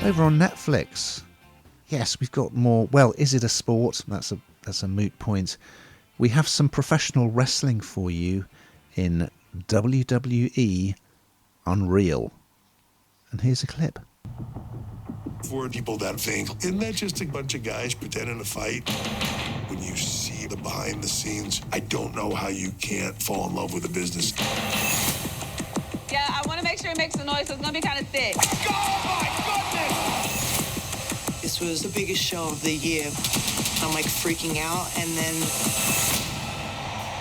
Over on Netflix, yes, we've got more. Well, is it a sport? That's a moot point. We have some professional wrestling for you in WWE Unreal. And here's a clip. For people that think, isn't that just a bunch of guys pretending to fight? When you see the behind the scenes, I don't know how you can't fall in love with the business. Yeah, I want to make sure it makes a noise, so it's going to be kind of thick. Oh my goodness! This was the biggest show of the year. I'm like freaking out, and then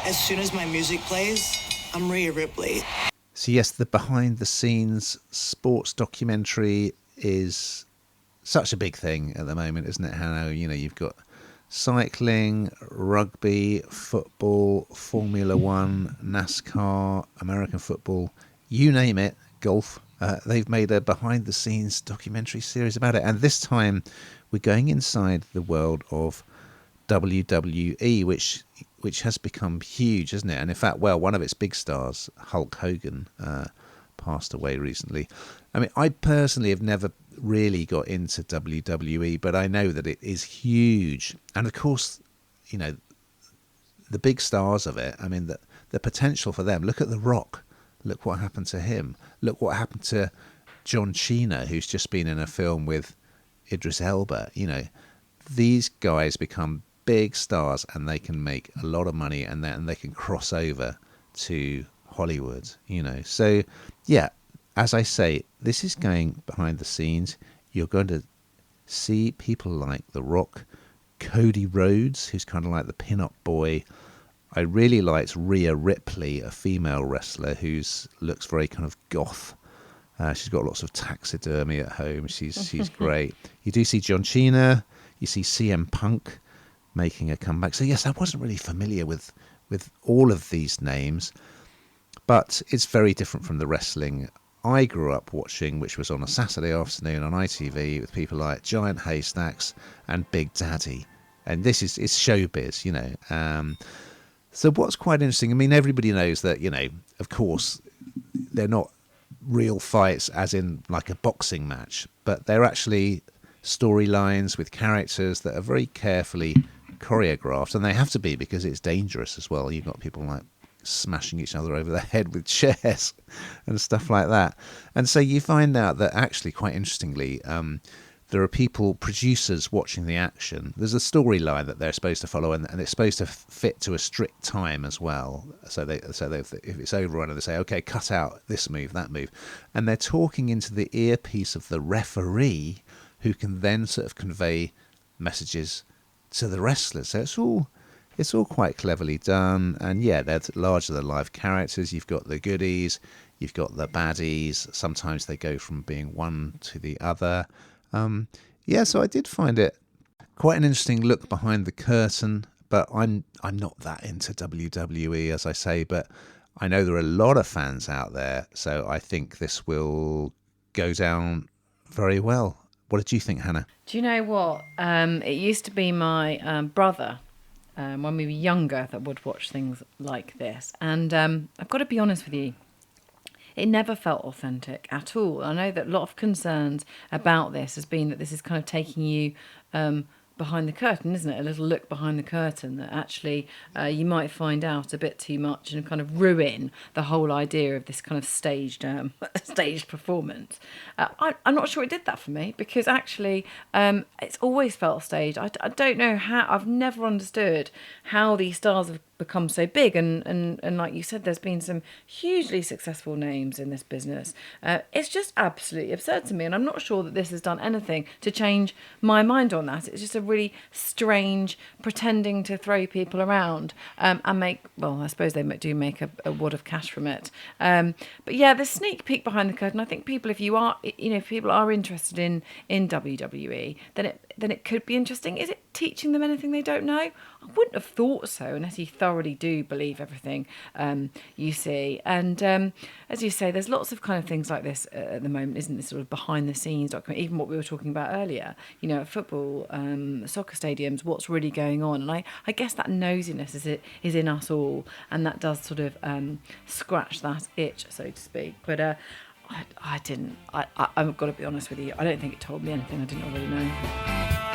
as soon as my music plays, I'm Rhea Ripley. So yes, the behind the scenes sports documentary is such a big thing at the moment, isn't it, Hannah? You know, you've got cycling, rugby, football, Formula One, NASCAR, American football, you name it, golf. They've made a behind the scenes documentary series about it. And this time we're going inside the world of WWE, which has become huge, isn't it? And in fact, well, one of its big stars, Hulk Hogan, passed away recently. I mean, I personally have never really got into WWE, but I know that it is huge. And of course, you know, the big stars of it, I mean, the potential for them. Look at The Rock. Look what happened to him. Look what happened to John Cena, who's just been in a film with Idris Elba. You know, these guys become big stars and they can make a lot of money, and then they can cross over to Hollywood, you know. So, yeah, as I say, this is going behind the scenes. You're going to see people like The Rock, Cody Rhodes, who's kind of like the pin-up boy. I really liked Rhea Ripley, a female wrestler who looks very kind of goth. She's got lots of taxidermy at home. She's great. You do see John Cena. You see CM Punk making a comeback. So yes, I wasn't really familiar with all of these names, but it's very different from the wrestling I grew up watching, which was on a Saturday afternoon on ITV with people like Giant Haystacks and Big Daddy. And this is showbiz, you know. So what's quite interesting, I mean, everybody knows that, you know, of course, they're not real fights as in like a boxing match, but they're actually storylines with characters that are very carefully choreographed, and they have to be because it's dangerous as well. You've got people like smashing each other over the head with chairs and stuff like that. And so you find out that actually, quite interestingly, there are producers watching the action. There's a storyline that they're supposed to follow, and it's supposed to fit to a strict time as well. So they if it's overrun, they say, okay, cut out this move, that move, and they're talking into the earpiece of the referee, who can then sort of convey messages to the wrestlers. So it's all quite cleverly done. And yeah, they're larger than life characters. You've got the goodies, you've got the baddies. Sometimes they go from being one to the other. So I did find it quite an interesting look behind the curtain, but I'm not that into WWE, as I say, but I know there are a lot of fans out there, so I think this will go down very well. What did you think, Hannah? Do you know what? It used to be my brother, when we were younger, that would watch things like this. And I've got to be honest with you, it never felt authentic at all. I know that a lot of concerns about this has been that this is kind of taking you behind the curtain, isn't it? A little look behind the curtain that actually you might find out a bit too much and kind of ruin the whole idea of this kind of staged performance. I'm not sure it did that for me, because actually it's always felt staged. I don't know how. I've never understood how these stars have become so big, and like you said, there's been some hugely successful names in this business. It's just absolutely absurd to me, and I'm not sure that this has done anything to change my mind on that. It's just a really strange pretending to throw people around and make, well, I suppose they do make a wad of cash from it. But yeah, the sneak peek behind the curtain, I think people, if people are interested in WWE, then it could be interesting. Is it teaching them anything they don't know? I wouldn't have thought so, unless you thoroughly do believe everything you see. And as you say, there's lots of kind of things like this at the moment, isn't there? Sort of behind the scenes document, even what we were talking about earlier, you know, at football, soccer stadiums, what's really going on. And I guess that nosiness is in us all, and that does sort of scratch that itch, so to speak. But I didn't. I've got to be honest with you. I don't think it told me anything I didn't already know.